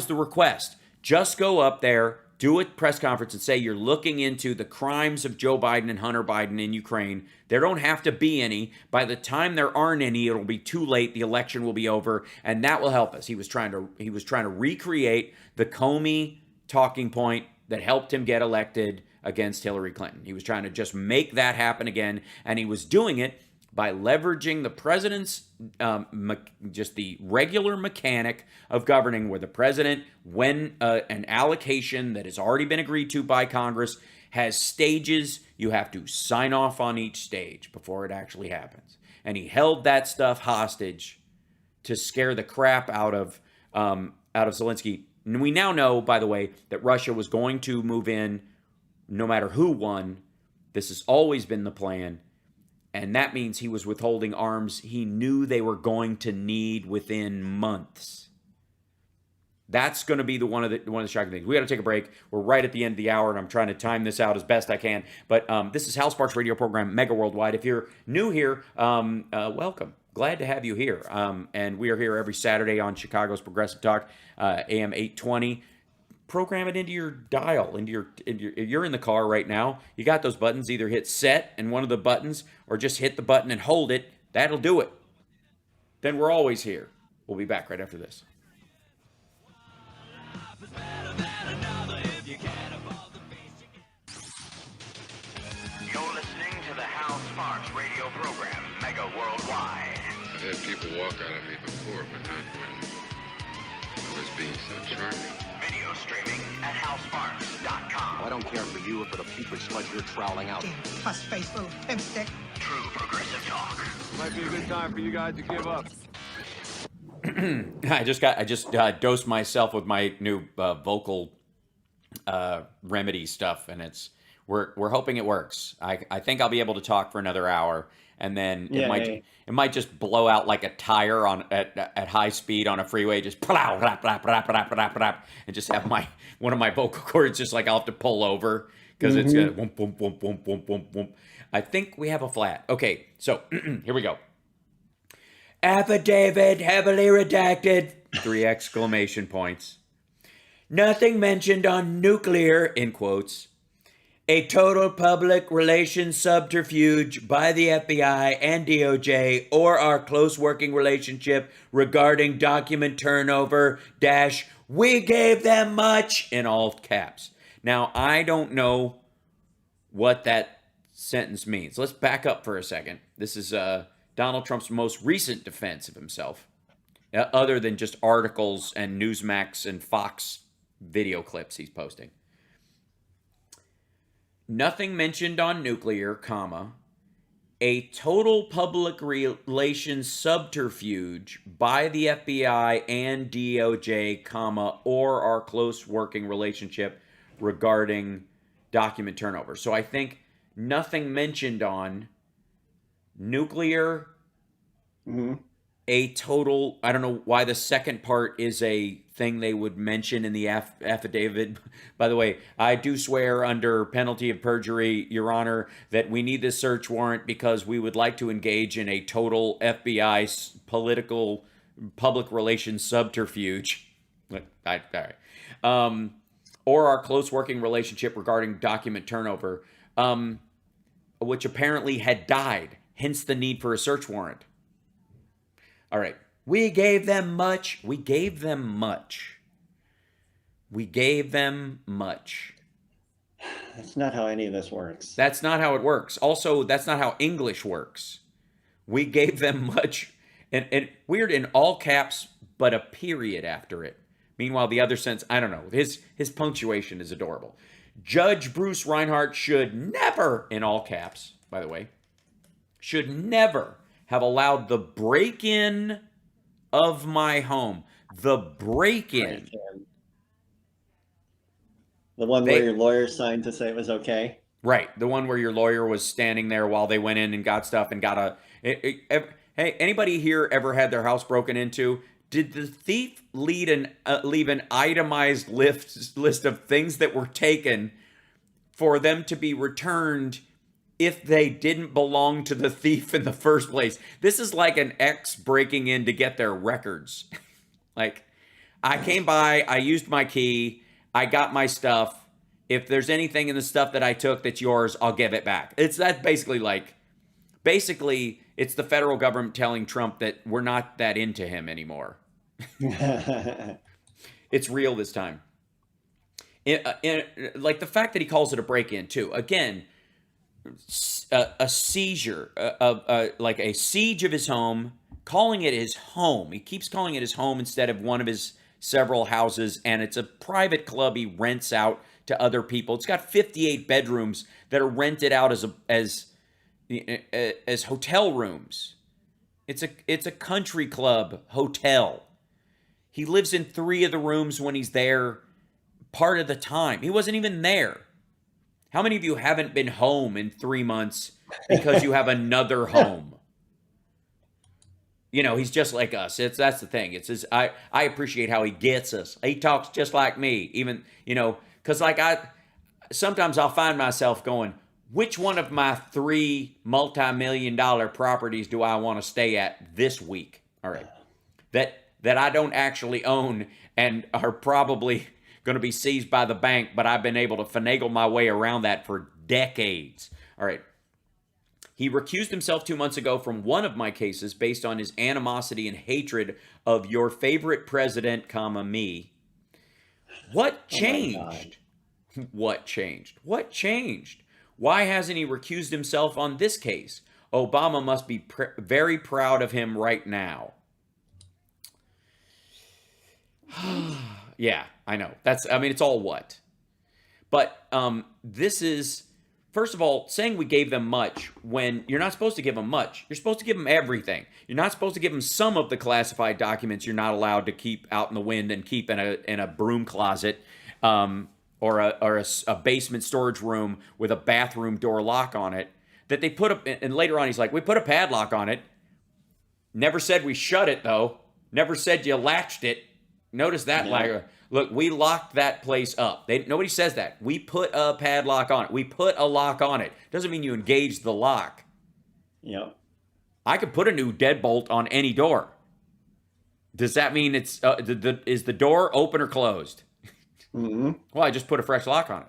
the request. Just go up there, do a press conference and say you're looking into the crimes of Joe Biden and Hunter Biden in Ukraine. There don't have to be any. By the time there aren't any, it'll be too late. The election will be over, and that will help us. He was trying to recreate the Comey talking point that helped him get elected against Hillary Clinton. He was trying to just make that happen again, and he was doing it by leveraging the president's, just the regular mechanic of governing, where the president, when an allocation that has already been agreed to by Congress has stages, you have to sign off on each stage before it actually happens. And he held that stuff hostage to scare the crap out of Zelensky. And we now know, by the way, that Russia was going to move in no matter who won. This has always been the plan. And that means he was withholding arms he knew they were going to need within months. That's going to be one of the shocking things. We got to take a break. We're right at the end of the hour, and I'm trying to time this out as best I can. But this is Hal Sparks' radio program, Mega Worldwide. If you're new here, welcome. Glad to have you here. And we are here every Saturday on Chicago's Progressive Talk, AM 820. Program it into your dial, you're in the car right now. You got those buttons. Either hit set and one of the buttons, or just hit the button and hold it. That'll do it. Then we're always here. We'll be back right after this. You're listening to the Hal Sparks radio program, Mega Worldwide. I've had people walk out of me before, but not when I was being so charming. Video streaming at halsparks.com. I don't care for you or for the putrid sludge you're troweling out. Damn puss-faced little pimpstick. True progressive talk. Might be a good time for you guys to give up. I just dosed myself with my new vocal remedy stuff, and we're hoping it works. I think I'll be able to talk for another hour, and then it might just blow out like a tire at high speed on a freeway, just plow, rap, rap, rap, rap, rap, rap, and just have one of my vocal cords just like I'll have to pull over because it's gonna whoomp, whoomp, whoomp, whoomp, whoomp, whoomp, whoomp. I think we have a flat. Okay, so here we go. Affidavit heavily redacted. 3 exclamation points. Nothing mentioned on nuclear, in quotes. A total public relations subterfuge by the FBI and DOJ, or our close working relationship regarding document turnover - we gave them much, in all caps. Now, I don't know what that sentence means. Let's back up for a second. This is Donald Trump's most recent defense of himself, other than just articles and Newsmax and Fox video clips he's posting. Nothing mentioned on nuclear, comma, a total public relations subterfuge by the FBI and DOJ, comma, or our close working relationship regarding document turnover. So I think nothing mentioned on nuclear, a total, I don't know why the second part is a thing they would mention in the affidavit. By the way, I do swear under penalty of perjury, Your Honor, that we need this search warrant because we would like to engage in a total FBI political public relations subterfuge. All right. Or our close working relationship regarding document turnover, which apparently had died, hence the need for a search warrant. All right. We gave them much. We gave them much. We gave them much. That's not how any of this works. That's not how it works. Also, that's not how English works. We gave them much. and weird in all caps, but a period after it. Meanwhile, the other sentence, I don't know. His punctuation is adorable. Judge Bruce Reinhardt should never, in all caps, by the way, should never have allowed the break-in of my home. The break-in. The one where your lawyer signed to say it was okay? Right. The one where your lawyer was standing there while they went in and got stuff and got hey, anybody here ever had their house broken into? Did the thief leave an itemized list of things that were taken for them to be returned if they didn't belong to the thief in the first place? This is like an ex breaking in to get their records. Like, I came by, I used my key, I got my stuff. If there's anything in the stuff that I took that's yours, I'll give it back. That's basically it's the federal government telling Trump that we're not that into him anymore. It's real this time. Like the fact that he calls it a break-in too. Again, a seizure, like a siege of his home, calling it his home. He keeps calling it his home instead of one of his several houses, and it's a private club he rents out to other people. It's got 58 bedrooms that are rented out as hotel rooms. It's a country club hotel. He lives in 3 of the rooms when he's there part of the time. He wasn't even there. How many of you haven't been home in 3 months because you have another home? You know, he's just like us. That's the thing. I appreciate how he gets us. He talks just like me, even, you know, because like sometimes I'll find myself going, which one of my 3 multi-million-dollar properties do I want to stay at this week? All right. That I don't actually own and are probably going to be seized by the bank, but I've been able to finagle my way around that for decades. All right. He recused himself 2 months ago from one of my cases based on his animosity and hatred of your favorite president, me. What changed? What changed? What changed? Why hasn't he recused himself on this case? Obama must be very proud of him right now. Yeah, I know. It's all what. But this is, first of all, saying we gave them much when you're not supposed to give them much. You're supposed to give them everything. You're not supposed to give them some of the classified documents you're not allowed to keep out in the wind and keep in a broom closet or a basement storage room with a bathroom door lock on it that they put up. And later on, he's like, we put a padlock on it. Never said we shut it, though. Never said you latched it. Notice that, like, look, we locked that place up. Nobody says that. We put a padlock on it. We put a lock on it. Doesn't mean you engage the lock. Yep. I could put a new deadbolt on any door. Does that mean it's is the door open or closed? Mm-hmm. Well, I just put a fresh lock on it.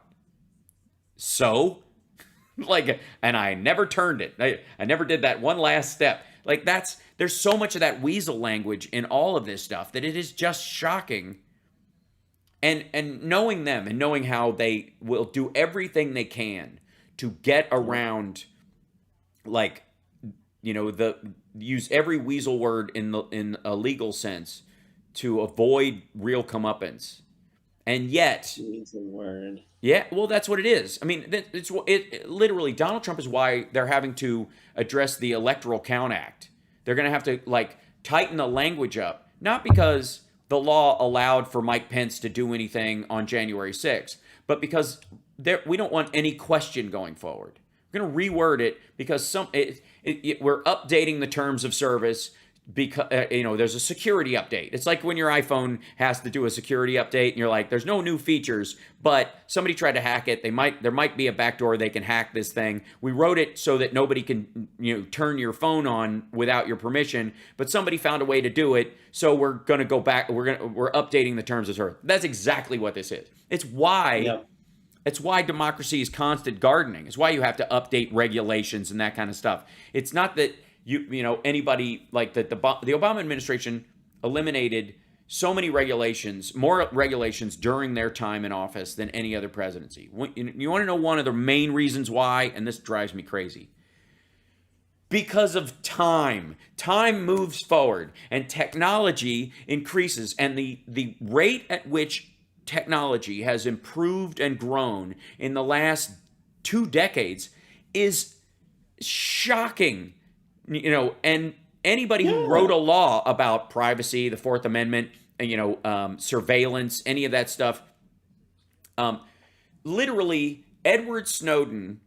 So, and I never turned it. I never did that one last step. Like there's so much of that weasel language in all of this stuff that it is just shocking. And knowing them and knowing how they will do everything they can to get around, like, you know, use every weasel word in a legal sense to avoid real comeuppance. And yet, weasel word. Yeah, well, that's what it is. I mean, it literally, Donald Trump is why they're having to address the Electoral Count Act. They're going to have to, like, tighten the language up. Not because the law allowed for Mike Pence to do anything on January 6th, but because we don't want any question going forward. We're going to reword it because we're updating the terms of service because, there's a security update. It's like when your iPhone has to do a security update and you're like, there's no new features, but somebody tried to hack it. There might be a backdoor they can hack this thing. We wrote it so that nobody can, turn your phone on without your permission, but somebody found a way to do it. So we're going to go back. We're updating the terms of service. That's exactly what this is. It's why. Yep. It's why democracy is constant gardening. It's why you have to update regulations and that kind of stuff. It's not that anybody like that. The Obama administration eliminated so many regulations, more regulations during their time in office than any other presidency. You want to know one of the main reasons why, and this drives me crazy. Because of time. Time moves forward and technology increases, and the rate at which technology has improved and grown in the last 2 decades is shocking. And anybody who wrote a law about privacy, the Fourth Amendment, surveillance, any of that stuff, literally Edward Snowden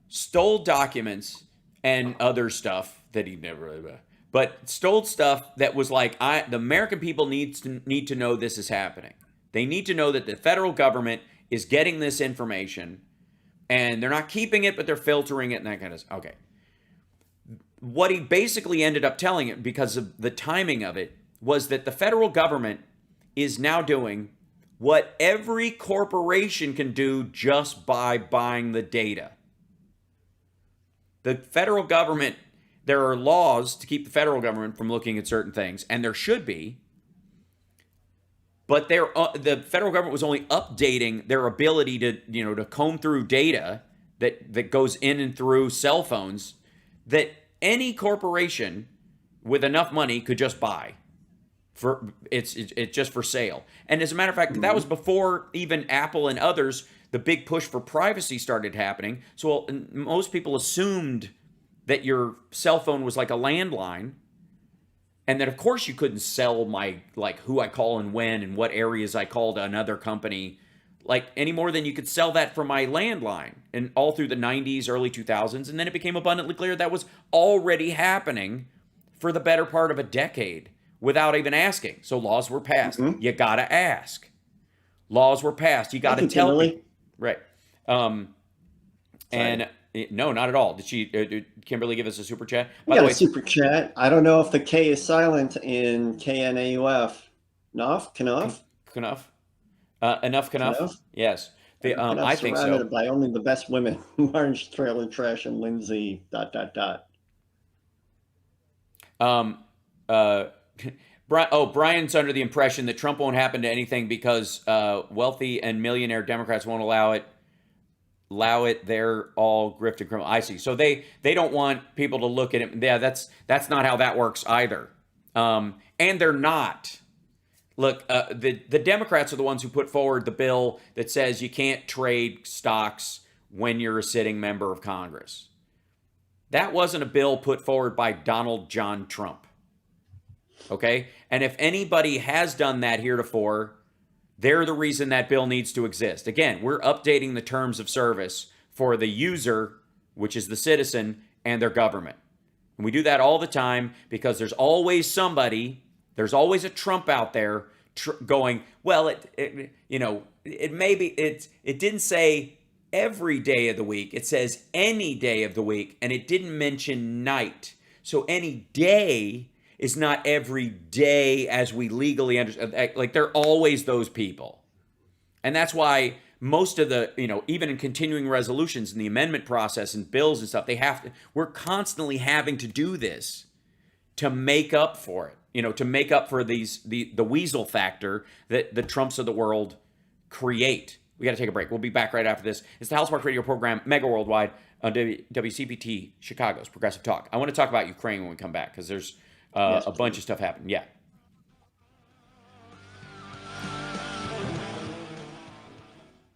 stole documents and other stuff that he never, but stole stuff that was like, the American people need to know this is happening. They need to know that the federal government is getting this information, and they're not keeping it, but they're filtering it and that kind of stuff. Okay. What he basically ended up telling it, because of the timing of it, was that the federal government is now doing what every corporation can do just by buying the data. The federal government, there are laws to keep the federal government from looking at certain things, and there should be. But the federal government was only updating their ability to comb through data that goes in and through cell phones that any corporation with enough money could just buy. It's just for sale. And as a matter of fact, that was before even Apple and others, the big push for privacy started happening. So most people assumed that your cell phone was like a landline, and that of course you couldn't sell who I call and when and what areas I call to another company, any more than you could sell that from my landline. And all through the 90s, early 2000s, and then it became abundantly clear that was already happening for the better part of a decade without even asking. So laws were passed. You gotta ask. Laws were passed. You gotta tell people. Right. And no, not at all. Did Kimberly give us a super chat? We got a super chat. I don't know if the K is silent in KNAUF. Knuff? Knuff? Knuff? Enough Knuff? Yes. I think so. Surrounded by only the best women. Marge, Trailer Trash, and Lindsay, ... Brian's under the impression that Trump won't happen to anything because wealthy and millionaire Democrats won't allow it. They're all grifted criminal. I see. So they don't want people to look at it. Yeah, that's not how that works either. And they're not. Look, the Democrats are the ones who put forward the bill that says you can't trade stocks when you're a sitting member of Congress. That wasn't a bill put forward by Donald John Trump. Okay? And if anybody has done that heretofore, they're the reason that bill needs to exist. Again, we're updating the terms of service for the user, which is the citizen, and their government. And we do that all the time because there's always somebody, there's always a Trump out there going, well, it didn't say every day of the week. It says any day of the week, and it didn't mention night. So any day is not every day as we legally understand. There are always those people. And that's why most of the, even in continuing resolutions and the amendment process and bills and stuff, we're constantly having to do this to make up for it, to make up for the weasel factor that the Trumps of the world create. We got to take a break. We'll be back right after this. It's the House Park Radio program, Mega Worldwide, on WCPT, Chicago's Progressive Talk. I want to talk about Ukraine when we come back because there's a bunch of stuff happening. Yeah.